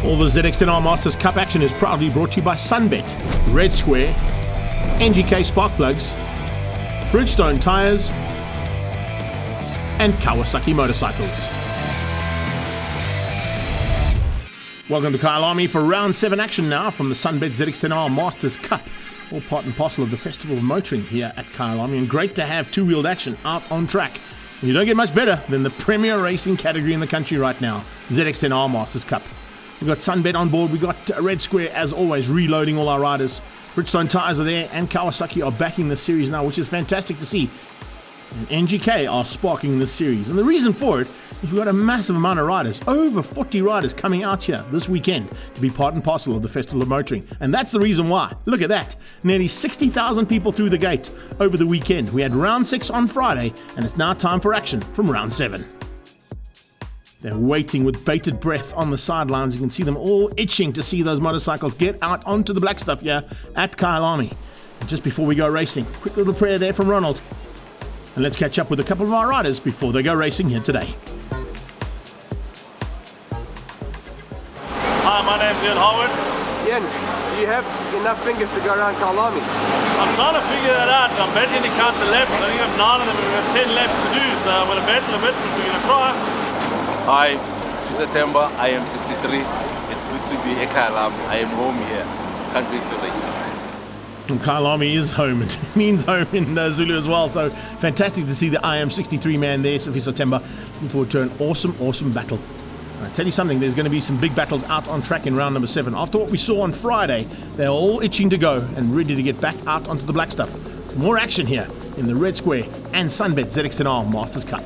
All the ZX10 Masters Cup action is proudly brought to you by SunBet, Red Square, NGK Spark Plugs, Bridgestone Tires, and Kawasaki Motorcycles. Welcome to Kyalami for round 7 action now from the SunBet ZX10 Masters Cup. All part and parcel of the Festival of Motoring here at Kyalami, and great to have two-wheeled action out on track. You don't get much better than the premier racing category in the country right now, ZX10 Masters Cup. We've got SunBet on board, we've got Red Square as always reloading all our riders. Bridgestone Tires are there and Kawasaki are backing the series now, which is fantastic to see. And NGK are sparking this series. And the reason for it is we've got a massive amount of riders, over 40 riders coming out here this weekend to be part and parcel of the Festival of Motoring. And that's the reason why. Look at that. Nearly 60,000 people through the gate over the weekend. We had round 6 on Friday and it's now time for action from round 7. They're waiting with bated breath on the sidelines. You can see them all itching to see those motorcycles get out onto the black stuff here at Kyalami. And just before we go racing, quick little prayer there from Ronald. And let's catch up with a couple of our riders before they go racing here today. Hi, my name's Ian Howard. Ian, do you have enough fingers to go around Kyalami? I'm trying to figure that out. I'm betting to count the laps. I think I have 9 of them and we have 10 laps to do. So I'm going to bet a bit, but we're going to try. Hi, it's September. I am 63. It's good to be at Kyalami. I am home here. Can't wait to race. And Kyalami is home. It means home in Zulu as well. So fantastic to see the I am 63 man there, Sophie September. Looking forward to an awesome battle. I tell you something, there's going to be some big battles out on track in round number 7. After what we saw on Friday, they're all itching to go and ready to get back out onto the black stuff. More action here in the Red Square and SunBet ZX10 Masters Cup.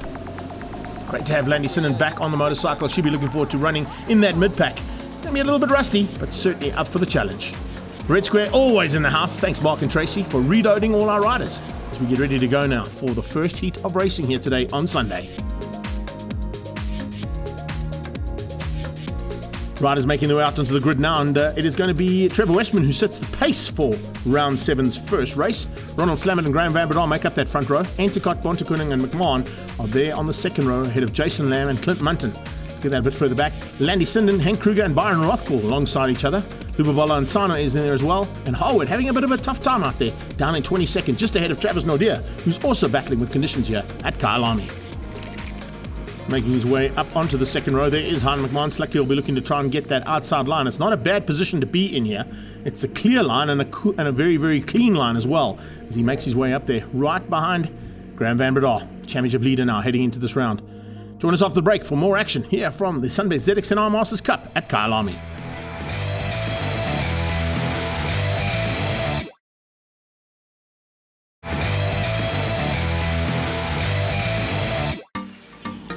Great to have Landy Sinnen back on the motorcycle. She'll be looking forward to running in that mid-pack. Going to be a little bit rusty, but certainly up for the challenge. Red Square always in the house. Thanks Mark and Tracy for reloading all our riders as we get ready to go now for the first heat of racing here today on Sunday. Riders making their way out onto the grid now, and it is going to be Trevor Westman who sets the pace for round 7's first race. Ronald Slammett and Graham Van Bredal make up that front row. Entercott, Bontekoning and McMahon are there on the second row ahead of Jason Lamb and Clint Munton. Get that a bit further back. Landy Sinden, Henk Kruger and Byron Rothkool alongside each other. Lubabala and Sana is in there as well. And Howard having a bit of a tough time out there, down in 22nd, just ahead of Travis Nordia, who's also battling with conditions here at Kyalami. Making his way up onto the second row, there is Han McMahon. Slacky will be looking to try and get that outside line. It's not a bad position to be in here. It's a clear line and a very clean line as well, as he makes his way up there, right behind Graham Van Bredal, championship leader now, heading into this round. Join us off the break for more action here from the SunBet ZX10 Masters Cup at Kyalami.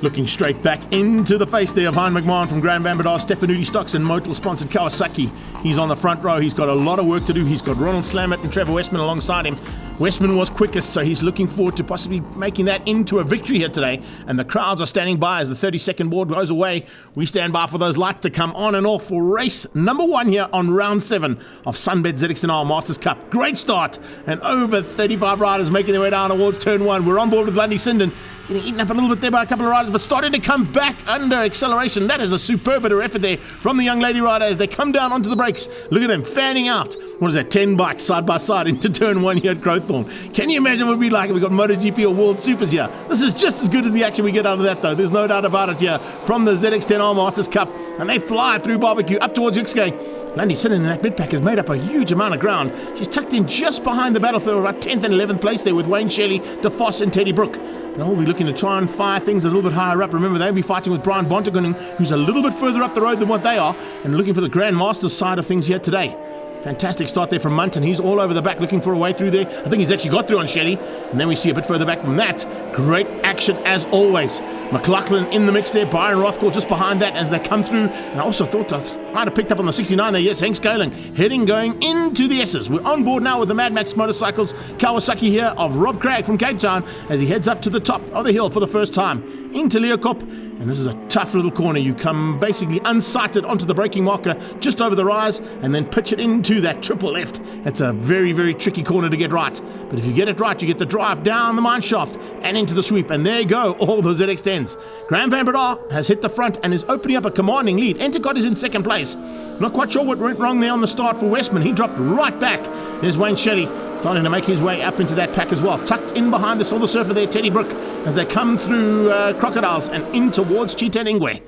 Looking straight back into the face there of Hein McMahon from Graham Van Bredal, Stefanuti Stocks and Motul-sponsored Kawasaki. He's on the front row. He's got a lot of work to do. He's got Ronald Slammett and Trevor Westman alongside him. Westman was quickest, so he's looking forward to possibly making that into a victory here today. And the crowds are standing by as the 30-second board goes away. We stand by for those lights to come on and off for race number 1 here on round 7 of SunBet ZX10 Masters Cup. Great start, and over 35 riders making their way down towards turn 1. We're on board with Landy Sinden, getting eaten up a little bit there by a couple of riders, but starting to come back under acceleration. That is a superb bit of effort there from the young lady rider as they come down onto the brakes. Look at them fanning out. What is that, 10 bikes side by side into turn 1 here at Growthorne. Can you imagine what it would be like if we got MotoGP or World Supers here? This is just as good as the action we get out of that, though. There's no doubt about it here from the ZX10 Masters Cup. And they fly through barbecue up towards Yixkay. Landy Sinnen in that mid-pack has made up a huge amount of ground. She's tucked in just behind the battlefield, about 10th and 11th place there with Wayne Shelley, DeFoss and Teddy Brook. They'll be looking to try and fire things a little bit higher up. Remember, they'll be fighting with Brian Bontekoning, who's a little bit further up the road than what they are, and looking for the Grand Masters side of things here today. Fantastic start there from Munton. He's all over the back looking for a way through there. I think he's actually got through on Shelley. And then we see a bit further back from that. Great action as always. McLaughlin in the mix there. Byron Rothkool just behind that as they come through. And I also thought I might have picked up on the 69 there. Yes, Hank Scaling going into the S's. We're on board now with the Mad Max Motorcycles Kawasaki here of Rob Craig from Cape Town as he heads up to the top of the hill for the first time into Leeuwkop. And this is a tough little corner. You come basically unsighted onto the braking marker just over the rise and then pitch it into that triple left. It's a very tricky corner to get right. But if you get it right, you get the drive down the mine shaft and into the sweep. And there you go, all those ZX10s. Graham Van Bredal has hit the front and is opening up a commanding lead. Entercott is in second place. guys. Not quite sure what went wrong there on the start for Westman. He dropped right back. There's Wayne Shelley starting to make his way up into that pack as well. Tucked in behind the Silver Surfer there, Teddy Brook, as they come through Crocodiles and in towards Cheetah and Ingwe.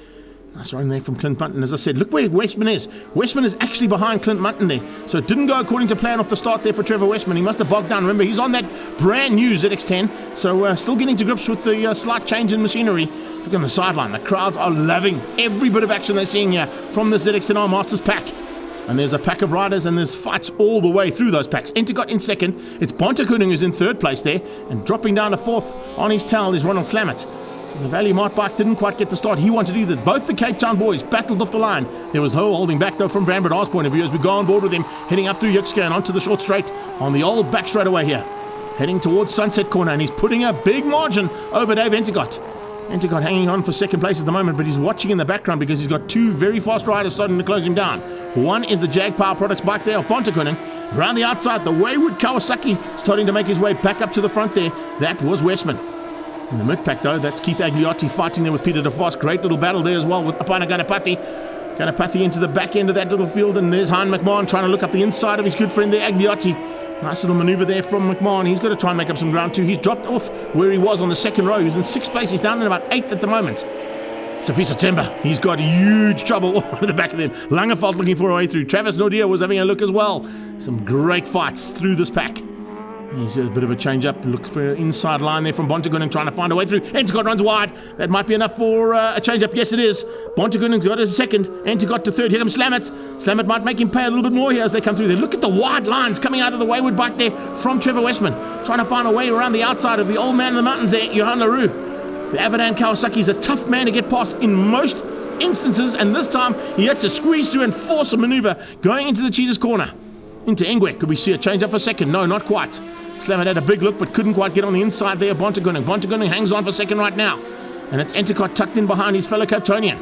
Nice run there from Clint Munton. As I said, look where Westman is. Westman is actually behind Clint Munton there. So it didn't go according to plan off the start there for Trevor Westman. He must have bogged down. Remember, he's on that brand new ZX10. So still getting to grips with the slight change in machinery. Look on the sideline. The crowds are loving every bit of action they're seeing here from the ZX10R Masters pack. And there's a pack of riders and there's fights all the way through those packs. Entercott in second. It's Bontakuning who's in third place there. And dropping down to fourth on his tail is Ronald Slamet. So the Valley Mart bike didn't quite get the start he wanted either. Both the Cape Town boys battled off the line. There was no holding back though from Van Brada's point of view as we go on board with him, heading up through Yuxka and onto the short straight on the old back straightaway here. Heading towards Sunset Corner, and he's putting a big margin over Dave Entercott. Entercott hanging on for second place at the moment, but he's watching in the background because he's got two very fast riders starting to close him down. One is the Jag Power Products bike there of Bontakuning. Around the outside, the wayward Kawasaki starting to make his way back up to the front there. That was Westman. In the mid-pack, though, that's Keith Agliotti fighting there with Peter DeVos. Great little battle there as well with Apana Ganapathi. Ganapathi into the back end of that little field, and there's Hein McMahon trying to look up the inside of his good friend there, Agliotti. Nice little maneuver there from McMahon. He's got to try and make up some ground too. He's dropped off where he was on the second row. He's in sixth place. He's down in about eighth at the moment. Safisa Timber, he's got huge trouble over the back of them. Langeveld looking for a way through. Travis Nordia was having a look as well. Some great fights through this pack. He's a bit of a change-up. Look for an inside line there from Bontakuning trying to find a way through. Entercott runs wide. That might be enough for a change-up. Yes, it is. Bontakuning's got his second. Entercott to third. Here comes Slamet. Slamet might make him pay a little bit more here as they come through there. Look at the wide lines coming out of the wayward bike there from Trevor Westman. Trying to find a way around the outside of the old man in the mountains there, Johan LaRue. The Avidan Kawasaki is a tough man to get past in most instances, and this time he had to squeeze through and force a maneuver going into the Cheetah's corner. Into Ingwe. Could we see a change-up for second? No, not quite. Slamet had a big look but couldn't quite get on the inside there of Bontakuning. Bontakuning hangs on for second right now. And it's Entercott tucked in behind his fellow Capetonian.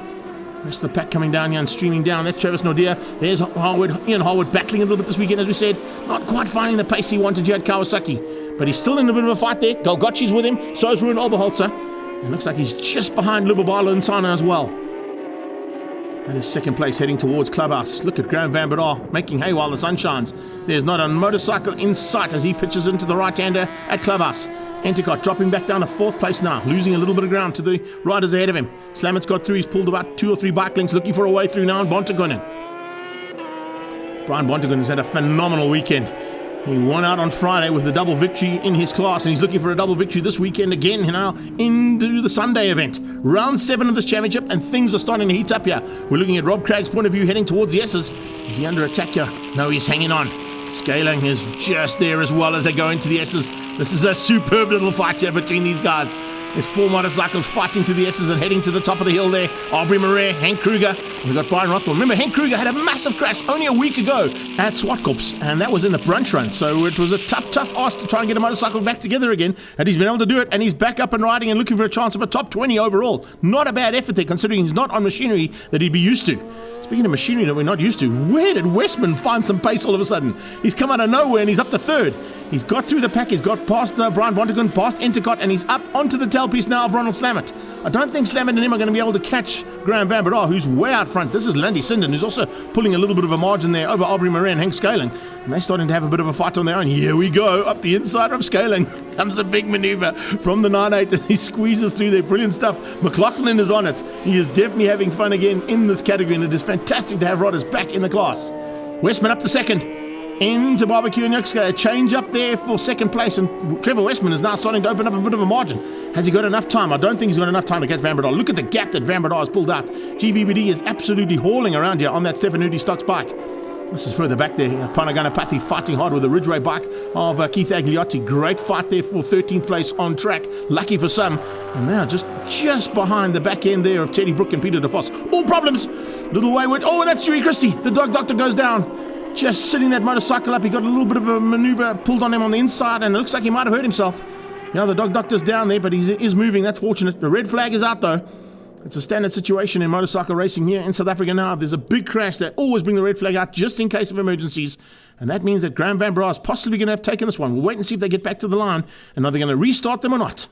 That's the pack coming down here and streaming down. That's Travis Nordia. There's Ian Harwood battling a little bit this weekend, as we said. Not quite finding the pace he wanted here at Kawasaki. But he's still in a bit of a fight there. Golgotchi's with him. So is Ruben Oberholzer. It looks like he's just behind Lubabalo and Sana as well. That is second place heading towards Clubhouse. Look at Graham Van Breda making hay while the sun shines. There's not a motorcycle in sight as he pitches into the right-hander at Clubhouse. Entercott dropping back down to fourth place now, losing a little bit of ground to the riders ahead of him. Slamet's got through. He's pulled about 2 or 3 bike links looking for a way through now on Bontakuning. Brian Bontakuning's had a phenomenal weekend. He won out on Friday with a double victory in his class, and he's looking for a double victory this weekend again now into the Sunday event. Round 7 of this championship, and things are starting to heat up here. We're looking at Rob Craig's point of view heading towards the S's. Is he under attack here? No, he's hanging on. Scaling is just there as well as they go into the S's. This is a superb little fight here between these guys. There's 4 motorcycles fighting to the S's and heading to the top of the hill there. Aubrey Marais, Hank Kruger, and we've got Brian Rothwell. Remember, Hank Kruger had a massive crash only a week ago at Swartkops, and that was in the brunch run. So it was a tough ask to try and get a motorcycle back together again, and he's been able to do it, and he's back up and riding and looking for a chance of a top 20 overall. Not a bad effort there, considering he's not on machinery that he'd be used to. Speaking of machinery that we're not used to, where did Westman find some pace all of a sudden? He's come out of nowhere and he's up to third. He's got through the pack, he's got past Brian Bontakuning, past Entercott, and he's up onto the tailpiece now of Ronald Slamet. I don't think Slamet and him are going to be able to catch Graham Van Breda, who's way out front. This is Landy Sinden, who's also pulling a little bit of a margin there over Aubrey Marais and Hank Scaling. And they're starting to have a bit of a fight on their own. Here we go, up the inside of Scaling. Comes a big maneuver from the 9.8, and he squeezes through there. Brilliant stuff. McLaughlin is on it. He is definitely having fun again in this category, and it is fantastic to have riders back in the class. Westman up to second. Into Barbecue and Yuxka. A change up there for second place, and Trevor Westman is now starting to open up a bit of a margin. Has he got enough time? I don't think he's got enough time to catch Van Breda. Look at the gap that Van Breda has pulled out. GVBD is absolutely hauling around here on that Stefanudi Stocks bike. This is further back there. Panaganapathy fighting hard with the Ridgeway bike of Keith Agliotti. Great fight there for 13th place on track. Lucky for some. And now just behind the back end there of Teddy Brook and Peter DeVos. All problems. Little wayward. Oh, that's Dewey Christie. The dog doctor goes down. Just sitting that motorcycle up. He got a little bit of a maneuver pulled on him on the inside, and it looks like he might have hurt himself. Yeah, the dog doctor's down there, but he is moving. That's fortunate. The red flag is out, though. It's a standard situation in motorcycle racing here in South Africa now. If there's a big crash, they always bring the red flag out just in case of emergencies. And that means that Graham Van Breda is possibly going to have taken this one. We'll wait and see if they get back to the line and are they going to restart them or not.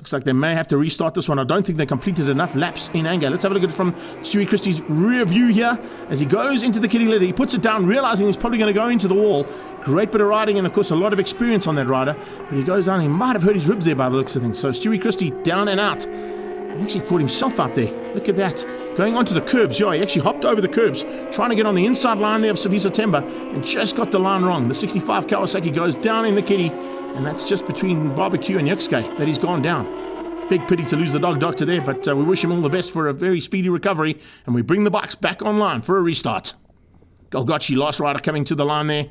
Looks like they may have to restart this one. I don't think they completed enough laps in anger. Let's have a look at it from Stewie Christie's rear view here as he goes into the kitty litter. He puts it down, realizing he's probably going to go into the wall. Great bit of riding and, of course, a lot of experience on that rider. But he goes down. He might have hurt his ribs there by the looks of things. So Stewie Christie down and out. He actually caught himself out there. Look at that. Going onto the curbs. Yeah, he actually hopped over the curbs, trying to get on the inside line there of September and just got the line wrong. The 65 Kawasaki goes down in the kitty, and that's just between Barbecue and Yuxke that he's gone down. Big pity to lose the dog doctor there, but we wish him all the best for a very speedy recovery, and we bring the bikes back online for a restart. Golgachi, last rider, coming to the line there.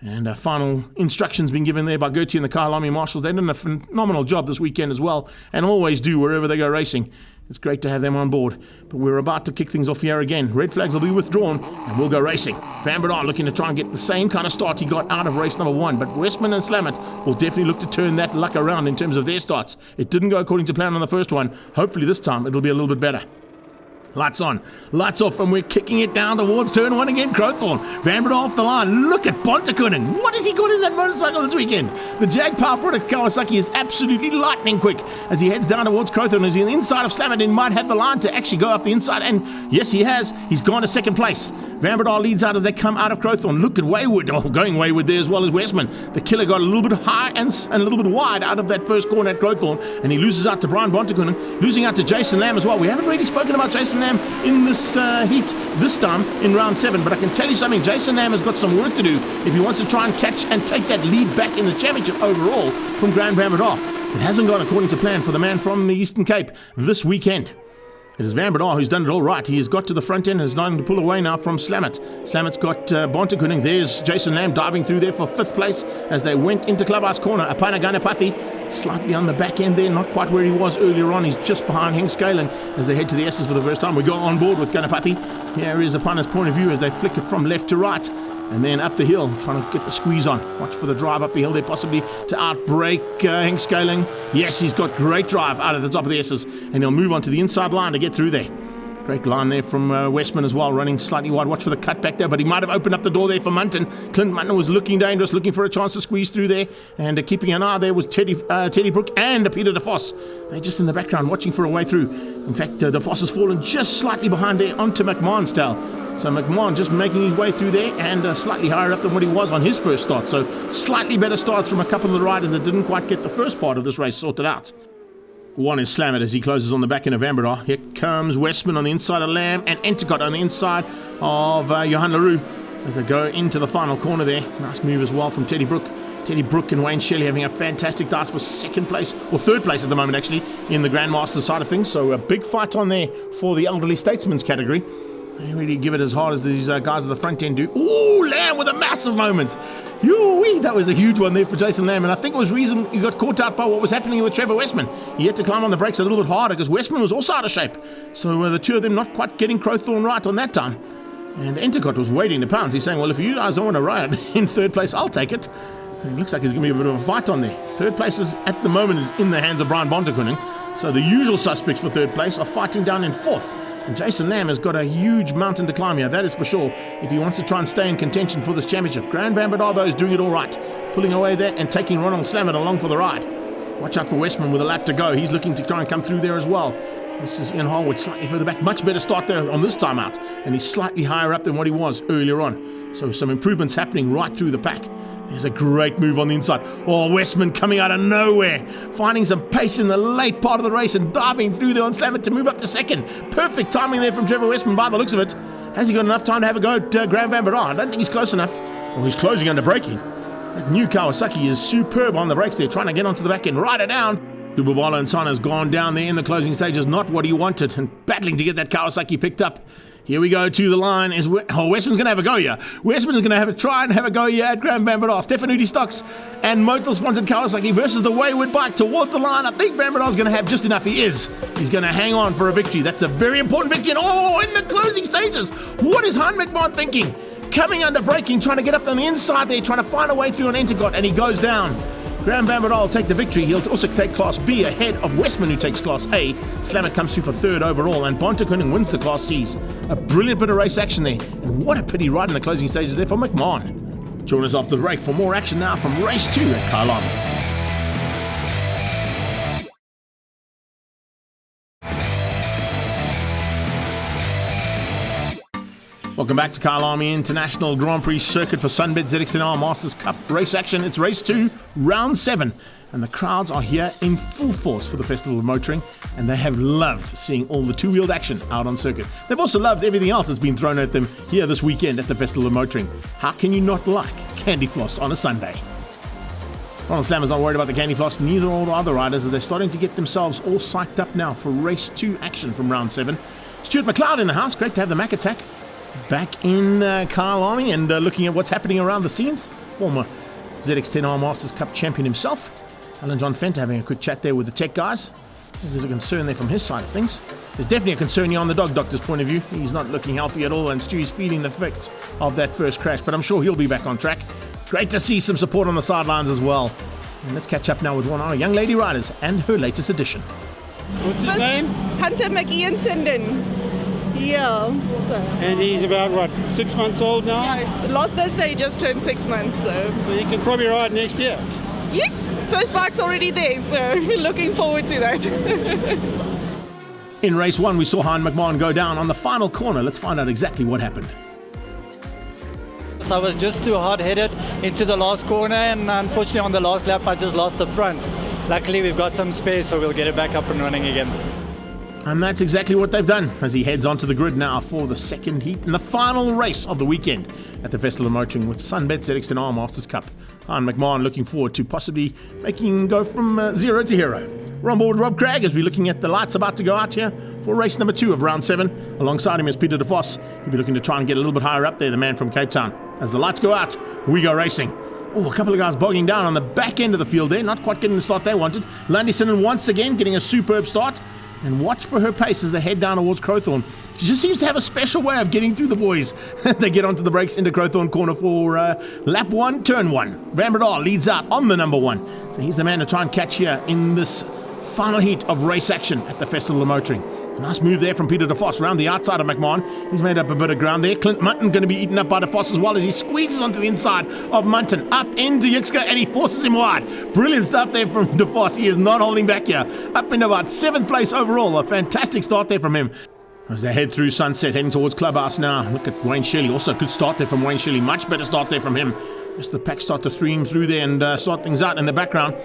And final instructions being given there by Gertie and the Kyalami marshals. They've done a phenomenal job this weekend as well, and always do wherever they go racing. It's great to have them on board. But we're about to kick things off here again. Red flags will be withdrawn, and we'll go racing. Van Breda looking to try and get the same kind of start he got out of race number 1. But Westman and Slamet will definitely look to turn that luck around in terms of their starts. It didn't go according to plan on the first one. Hopefully this time it'll be a little bit better. Lights on, lights off, and we're kicking it down towards turn 1 again. Crowthorne, Van Breda off the line. Look at Bontekoning. What has he got in that motorcycle this weekend? The Jag Power product Kawasaki is absolutely lightning quick as he heads down towards Crowthorne. As he's on the inside of Slamet and might have the line to actually go up the inside. And yes, he has. He's gone to second place. Van Breda leads out as they come out of Crowthorne. Look at Wayward. Oh, going Wayward there as well as Westman. The killer got a little bit high and a little bit wide out of that first corner at Crowthorne. And he loses out to Brian Bontekoning. Losing out to Jason Lamb as well. We haven't really spoken about Jason Lamb in this heat this time in round 7, but I can tell you something, Jason Lamb has got some work to do if he wants to try and catch and take that lead back in the championship overall from Grand Van Breda. It hasn't gone according to plan for the man from the Eastern Cape this weekend. It is Van Breda who's done it all right. He has got to the front end and is starting to pull away now from Slamet. Slamet's got Bontekoning. There's Jason Lamb diving through there for 5th place as they went into Clubhouse Corner. Apana Ganapathy slightly on the back end there, not quite where he was earlier on. He's just behind Henk Scaling as they head to the S's for the first time. We go on board with Ganapathy. Here is Apana's point of view as they flick it from left to right. And then up the hill, trying to get the squeeze on. Watch for the drive up the hill there, possibly to outbreak Henk Scaling. Yes, he's got great drive out of the top of the S's, and he'll move on to the inside line to get through there. Great line there from Westman as well, running slightly wide. Watch for the cut back there, but he might have opened up the door there for Munton. Clint Munton was looking dangerous, looking for a chance to squeeze through there, and keeping an eye there was Teddy Brook and Peter DeVos. They're just in the background watching for a way through. In fact, DeVos has fallen just slightly behind there onto McMahon's tail. So McMahon just making his way through there and slightly higher up than what he was on his first start. So slightly better starts from a couple of the riders that didn't quite get the first part of this race sorted out. One is Slamet as he closes on the back end of Van Breda. Here comes Westman on the inside of Lamb and Entercott on the inside of Johan LaRue as they go into the final corner there. Nice move as well from Teddy Brook. Teddy Brook and Wayne Shelley having a fantastic dance for 2nd place, or 3rd place at the moment actually, in the Grandmaster side of things. So a big fight on there for the Elderly Statesman's category. They really give it as hard as these guys at the front end do. Ooh, Lamb with a massive moment. Yoo-wee, that was a huge one there for Jason Lamb. And I think it was reason he got caught out by what was happening with Trevor Westman. He had to climb on the brakes a little bit harder because Westman was also out of shape. So the two of them not quite getting Crowthorne right on that time. And Entercott was waiting to pounce. He's saying, well, if you guys don't want to ride in 3rd place, I'll take it. And it looks like there's going to be a bit of a fight on there. 3rd place is, at the moment is in the hands of Brian Bontekoning. So the usual suspects for 3rd place are fighting down in 4th. And Jason Lamb has got a huge mountain to climb here, that is for sure, if he wants to try and stay in contention for this championship. Grand Van Breda, though, is doing it all right. Pulling away there and taking Ronald Slamet along for the ride. Watch out for Westman with a lap to go. He's looking to try and come through there as well. This is Ian Harwood slightly further back. Much better start there on this time out. And he's slightly higher up than what he was earlier on. So some improvements happening right through the pack. There's a great move on the inside. Oh, Westman coming out of nowhere. Finding some pace in the late part of the race and diving through there on Slamet to move up to 2nd. Perfect timing there from Trevor Westman by the looks of it. Has he got enough time to have a go at Grand Van Breda? I don't think he's close enough. Well, he's closing under braking. That new Kawasaki is superb on the brakes there, trying to get onto the back end. Ride it down. Dubabala and Son has gone down there in the closing stages, not what he wanted, and battling to get that Kawasaki picked up. Here we go to the line. Westman's going to have a go here. Westman is going to have a try and have a go here at Grand Van Breda. Stefanuti Stocks and Motul-sponsored Kawasaki versus the Wayward bike towards the line. I think Van Breda is going to have just enough. He is. He's going to hang on for a victory. That's a very important victory. And in the closing stages, what is Hein McMahon thinking? Coming under braking, trying to get up on the inside there, trying to find a way through an Entercott, and he goes down. Grand Van Breda will take the victory. He'll also take Class B ahead of Westman, who takes Class A. Slamet comes through for 3rd overall, and Bontekoning wins the Class Cs. A brilliant bit of race action there, and what a pity ride in the closing stages there for McMahon. Join us after the break for more action now from Race 2 at Kyalami. Welcome back to Kyalami International Grand Prix Circuit for SunBet ZX10 Masters Cup race action. It's race 2, round 7. And the crowds are here in full force for the Festival of Motoring, and they have loved seeing all the two-wheeled action out on circuit. They've also loved everything else that's been thrown at them here this weekend at the Festival of Motoring. How can you not like candy floss on a Sunday? Ronald Slammer's not worried about the candy floss, neither are all the other riders, as they're starting to get themselves all psyched up now for race 2 action from round 7. Stuart McLeod in the house, great to have the Mac Attack back in Kyalami and looking at what's happening around the scenes. Former ZX10 Masters Cup champion himself. Alan John Fent having a quick chat there with the tech guys. There's a concern there from his side of things. There's definitely a concern here on the dog doctor's point of view. He's not looking healthy at all, and Stew's feeling the effects of that first crash, but I'm sure he'll be back on track. Great to see some support on the sidelines as well. And let's catch up now with one of our young lady riders and her latest addition. What's his name? Hunter McIan Sinden. Yeah. So. And he's about, what, 6 months old now? Yeah, last Thursday he just turned 6 months, so he can probably ride next year. yes, first bike's already there, so we're looking forward to that. In race 1, we saw Hein McMahon go down on the final corner. Let's find out exactly what happened. I was just too hard-headed into the last corner, and unfortunately on the last lap I just lost the front. Luckily we've got some space, so we'll get it back up and running again. And that's exactly what they've done as he heads onto the grid now for the second heat and the final race of the weekend at the Festival of Motoring with SunBet ZX10 Masters Cup. Hein McMahon looking forward to possibly making go from 0 to hero. We're on board with Rob Craig as we're looking at the lights about to go out here for race number 2 of round 7. Alongside him is Peter de Vos. He'll be looking to try and get a little bit higher up there, the man from Cape Town. As the lights go out, we go racing. Oh, a couple of guys bogging down on the back end of the field there, not quite getting the start they wanted. Landison once again getting a superb start. And watch for her pace as they head down towards Crowthorne. She just seems to have a special way of getting through the boys. They get onto the brakes into Crowthorne corner for lap 1, turn 1. Van Bredar leads out on the number 1. So he's the man to try and catch here in this final heat of race action at the Festival of Motoring. A nice move there from Peter de Vos around the outside of McMahon. He's made up a bit of ground there. Clint Munton going to be eaten up by de Vos as well as he squeezes onto the inside of Munton. Up into Yixka and he forces him wide. Brilliant stuff there from de Vos. He is not holding back here. Up in about 7th place overall. A fantastic start there from him. As they head through Sunset, heading towards Clubhouse now. Look at Wayne Shirley. Also good start there from Wayne Shirley. Much better start there from him. Just the pack start to stream through there and sort things out in the background.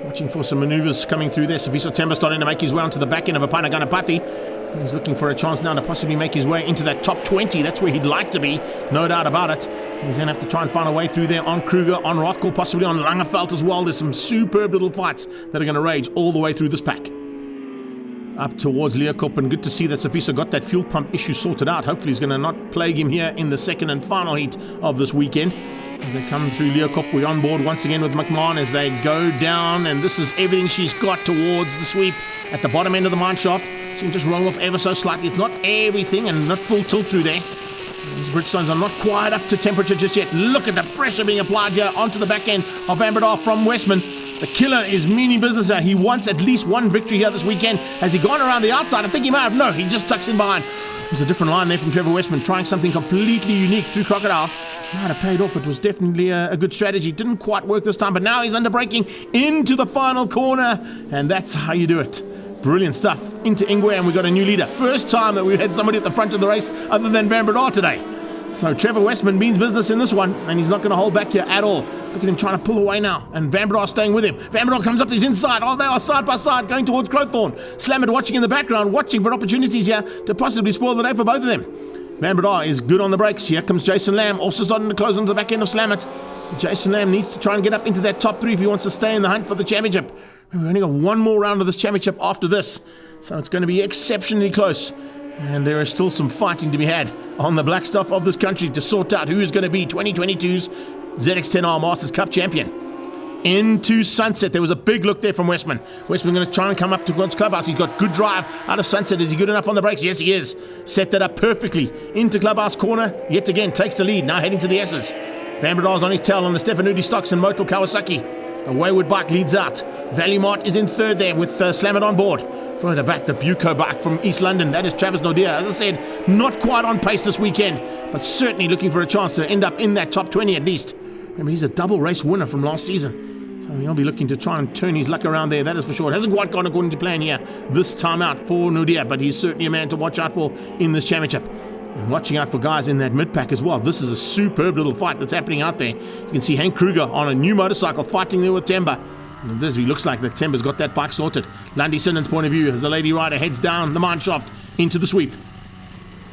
Watching for some maneuvers coming through there. Safiso Temba starting to make his way onto the back end of a Panaganapathi. He's looking for a chance now to possibly make his way into that top 20. That's where he'd like to be, no doubt about it. He's going to have to try and find a way through there on Kruger, on Rothko, possibly on Langeveld as well. There's some superb little fights that are going to rage all the way through this pack. Up towards Leeuwkop, and good to see that Safiso got that fuel pump issue sorted out. Hopefully he's going to not plague him here in the second and final heat of this weekend. As they come through Leeuwkop, we're on board once again with McMahon as they go down, and this is everything she's got towards the sweep at the bottom end of the mine shaft. See him just roll off ever so slightly. It's not everything and not full tilt through there. These Bridgestones are not quite up to temperature just yet. Look at the pressure being applied here onto the back end of Van Bredar from Westman. The killer is meaning business here. He wants at least one victory here this weekend. Has he gone around the outside? I think he might have. No, he just tucks in behind. There's a different line there from Trevor Westman, trying something completely unique through Crocodile. Might have paid off. It was definitely a good strategy. Didn't quite work this time, but now he's under braking into the final corner, and that's how you do it. Brilliant stuff. Into Ingwe, and we got a new leader. First time that we've had somebody at the front of the race other than Van Bredar today. So Trevor Westman means business in this one, and he's not going to hold back here at all. Look at him trying to pull away now, and Van Bredar staying with him. Van Bredar comes up his inside. Oh, they are side by side going towards Crowthorne. Slammet watching in the background, watching for opportunities here to possibly spoil the day for both of them. Van Bredar is good on the brakes. Here comes Jason Lamb, also starting to close onto the back end of Slammet. So Jason Lamb needs to try and get up into that top 3 if he wants to stay in the hunt for the championship. We've only got one more round of this championship after this, so it's going to be exceptionally close. And there is still some fighting to be had on the black stuff of this country to sort out who is going to be 2022's ZX10R Masters Cup champion. Into Sunset. There was a big look there from Westman. Westman going to try and come up towards Clubhouse. He's got good drive out of Sunset. Is he good enough on the brakes? Yes, he is. Set that up perfectly. Into Clubhouse corner. Yet again, takes the lead. Now heading to the S's. Van Bredar's on his tail on the Stefanuti Stocks and Motul Kawasaki. The Wayward bike leads out. Valley Mart is in third there with Slammet on board. Further back, the Buco bike from East London. That is Travis Nordia. As I said, not quite on pace this weekend, but certainly looking for a chance to end up in that top 20 at least. Remember, he's a double race winner from last season, so he'll be looking to try and turn his luck around there, that is for sure. It hasn't quite gone according to plan here this time out for Nordia, but he's certainly a man to watch out for in this championship. And watching out for guys in that mid-pack as well. This is a superb little fight that's happening out there. You can see Hank Kruger on a new motorcycle fighting there with Temba. And this looks like that Temba's got that bike sorted. Landy Sinnan's point of view as the lady rider heads down the mine shaft into the sweep.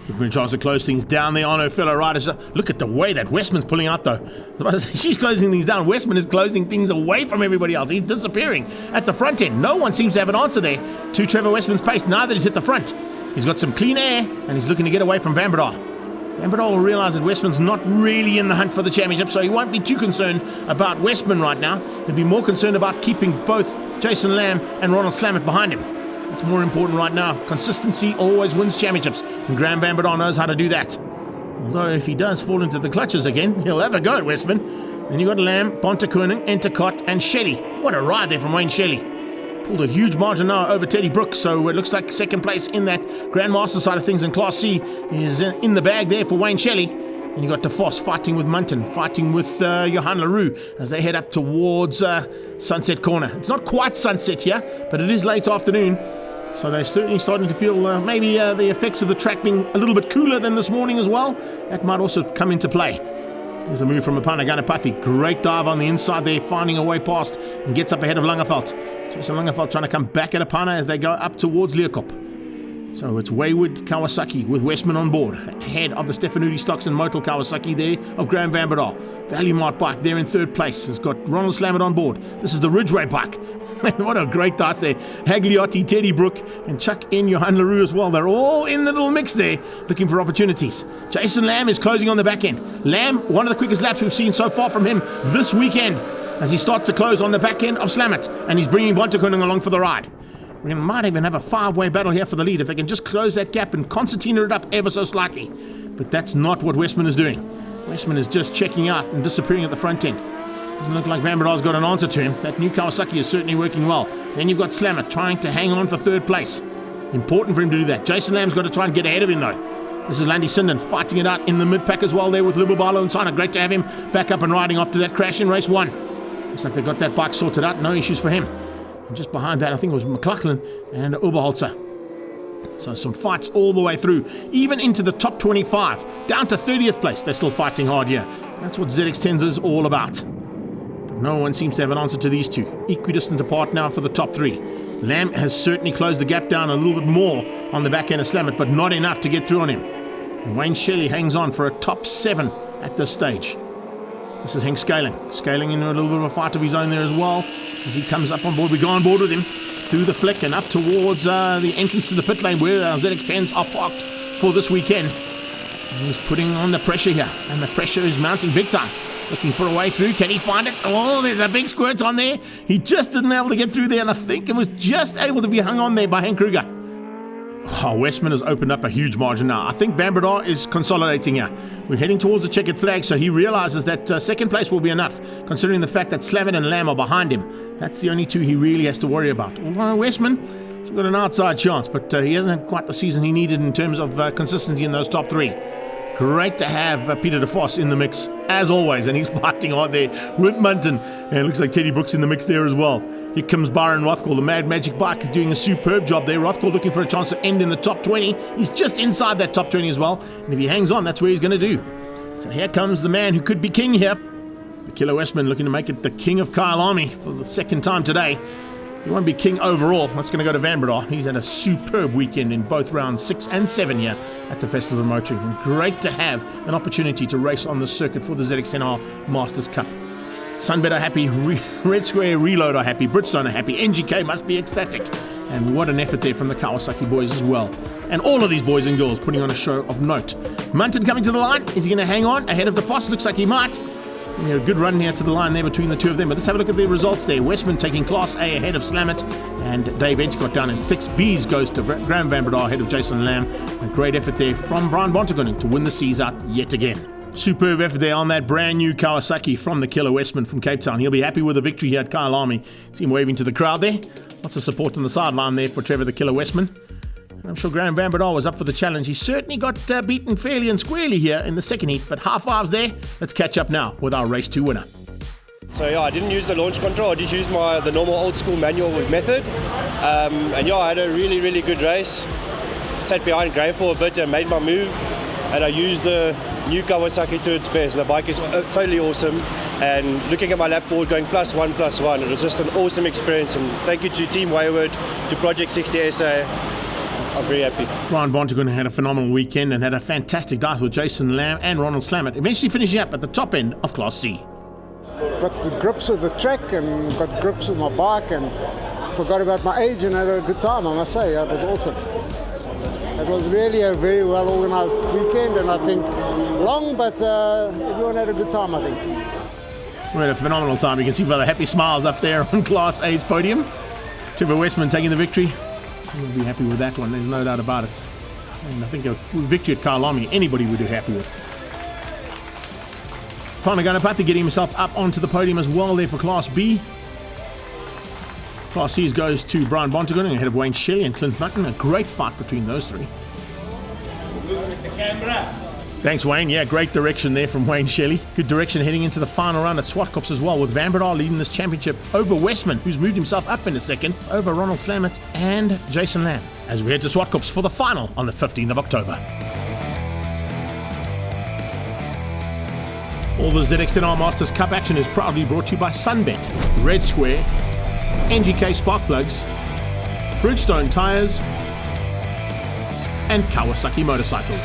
Looking for a chance to close things down there on her fellow riders. Look at the way that Westman's pulling out though. She's closing things down. Westman is closing things away from everybody else. He's disappearing at the front end. No one seems to have an answer there to Trevor Westman's pace now that he's hit the front. He's got some clean air and he's looking to get away from Van Breda. Van Breda will realise that Westman's not really in the hunt for the championship, so he won't be too concerned about Westman right now. He'll be more concerned about keeping both Jason Lamb and Ronald Slamet behind him. That's more important right now. Consistency always wins championships, and Graham Van Breda knows how to do that. Although if he does fall into the clutches again, he'll have a go at Westman. Then you've got Lamb, Bontekoning, Entercott and Shelley. What a ride there from Wayne Shelley. Pulled a huge margin now over Teddy Brooks, so it looks like second place in that Grandmaster side of things in Class C is in the bag there for Wayne Shelley. And you got DeVos fighting with Munton, fighting with Johan LaRue as they head up towards Sunset Corner. It's not quite sunset here, but it is late afternoon, so they're certainly starting to feel maybe the effects of the track being a little bit cooler than this morning as well. That might also come into play. There's a move from Apana Ganapathy. Great dive on the inside there, finding a way past and gets up ahead of Langeveld. Jason Langeveld trying to come back at Apana as they go up towards Leerkop. So it's Wayward Kawasaki with Westman on board, ahead of the Stefanuti Stocks and Motel Kawasaki there of Graham Van Breda. Value Mart bike there in third place has got Ronald Slamet on board. This is the Ridgeway bike. What a great dice there. Hagliotti, Teddy Brook, and chuck in Johan LaRue as well. They're all in the little mix there, looking for opportunities. Jason Lamb is closing on the back end. Lamb, one of the quickest laps we've seen so far from him this weekend, as he starts to close on the back end of Slamet, and he's bringing Bontekoning along for the ride. We might even have a 5-way battle here for the lead if they can just close that gap and concertina it up ever so slightly. But that's not what Westman is doing. Westman is just checking out and disappearing at the front end. Doesn't look like Van Breda's got an answer to him. That new Kawasaki is certainly working well. Then you've got Slamet trying to hang on for third place. Important for him to do that. Jason Lamb's got to try and get ahead of him though. This is Landy Sinden fighting it out in the mid-pack as well there with Lubabalo and Sana. Great to have him back up and riding after that crash in race 1. Looks like they've got that bike sorted out. No issues for him. And just behind that, I think it was McLaughlin and Oberholzer. So some fights all the way through, even into the top 25. Down to 30th place, they're still fighting hard here. That's what ZX10s is all about. But no one seems to have an answer to these two. Equidistant apart now for the top 3. Lamb has certainly closed the gap down a little bit more on the back end of Slamet, but not enough to get through on him. And Wayne Shelley hangs on for a top 7 at this stage. This is Henk Scaling. Scaling in a little bit of a fight of his own there as well. As he comes up on board, we go on board with him through the flick and up towards the entrance to the pit lane where our ZX10s are parked for this weekend. And he's putting on the pressure here, and the pressure is mounting big time. Looking for a way through. Can he find it? Oh, there's a big squirt on there. He just didn't able to get through there, and I think it was just able to be hung on there by Hank Kruger. Oh, Westman has opened up a huge margin now. I think Van Breda is consolidating here. We're heading towards the checkered flag, so he realizes that second place will be enough, considering the fact that Slamet and Lamb are behind him. That's the only two he really has to worry about. Although Westman has got an outside chance, but he hasn't had quite the season he needed in terms of consistency in those top 3. Great to have Peter DeVos in the mix, as always, and he's fighting hard there with Munton. And it looks like Teddy Brooks in the mix there as well. Here comes Byron Rothkall, the Mad Magic bike, is doing a superb job there. Rothkall looking for a chance to end in the top 20. He's just inside that top 20 as well. And if he hangs on, that's where he's going to do. So here comes the man who could be king here. The Killer Westman looking to make it the king of Kyalami for the second time today. He won't be king overall. That's going to go to Van Breda. He's had a superb weekend in both rounds 6 and 7 here at the Festival of Motoring. And great to have an opportunity to race on the circuit for the ZX10R Masters Cup. SunBet are happy, Red Square Reload are happy, Bridgestone are happy, NGK must be ecstatic. And what an effort there from the Kawasaki boys as well. And all of these boys and girls putting on a show of note. Munton coming to the line. Is he going to hang on ahead of DeVos? Looks like he might. It's going to be a good run here to the line there between the two of them. But let's have a look at the results there. Westman taking Class A ahead of Slamet. And Dave Entercott down in 6. B's goes to Graham Van Breda ahead of Jason Lamb. A great effort there from Brian Bontekoning to win the C's out yet again. Superb effort there on that brand new Kawasaki from the Killer Westman from Cape Town. He'll be happy with the victory here at Kyalami. See him waving to the crowd there. Lots of support on the sideline there for Trevor the Killer Westman. And I'm sure Graham Van Breda was up for the challenge. He certainly got beaten fairly and squarely here in the second heat, but half fives there. Let's catch up now with our race 2 winner. So yeah, I didn't use the launch control. I just used the normal old school manual method. And yeah, I had a really good race. Sat behind Graham for a bit and made my move. and I used the new Kawasaki to its best. The bike is totally awesome, and looking at my lap board going +1, it was just an awesome experience. And thank you to Team Wayward, to Project 60 SA. I'm very happy. Brian Bontegun had a phenomenal weekend and had a fantastic dive with Jason Lamb and Ronald Slammett, eventually finishing up at the top end of Class C. Got the grips with the track and got grips with my bike and forgot about my age and had a good time, I must say. It was awesome. It was really a very well organized weekend, and I think long, but everyone had a good time, I think. We had a phenomenal time. You can see by the happy smiles up there on Class A's podium. Trevor Westman taking the victory. We'll be happy with that one, there's no doubt about it. And I think a victory at Kyalami, anybody would be happy with. Panaganapathy getting himself up onto the podium as well there for Class B. Class C goes to Brian Bontegun ahead of Wayne Shelley and Clint Mutton. A great fight between those three. Thanks, Wayne. Yeah, great direction there from Wayne Shelley. Good direction heading into the final round at Swartkops as well, with Van Breda leading this championship over Westman, who's moved himself up in a second, over Ronald Slammett and Jason Lamb, as we head to Swartkops for the final on the 15th of October. All the ZX10 Masters Cup action is proudly brought to you by SunBet, Red Square, NGK Spark Plugs, Bridgestone Tyres, and Kawasaki Motorcycles.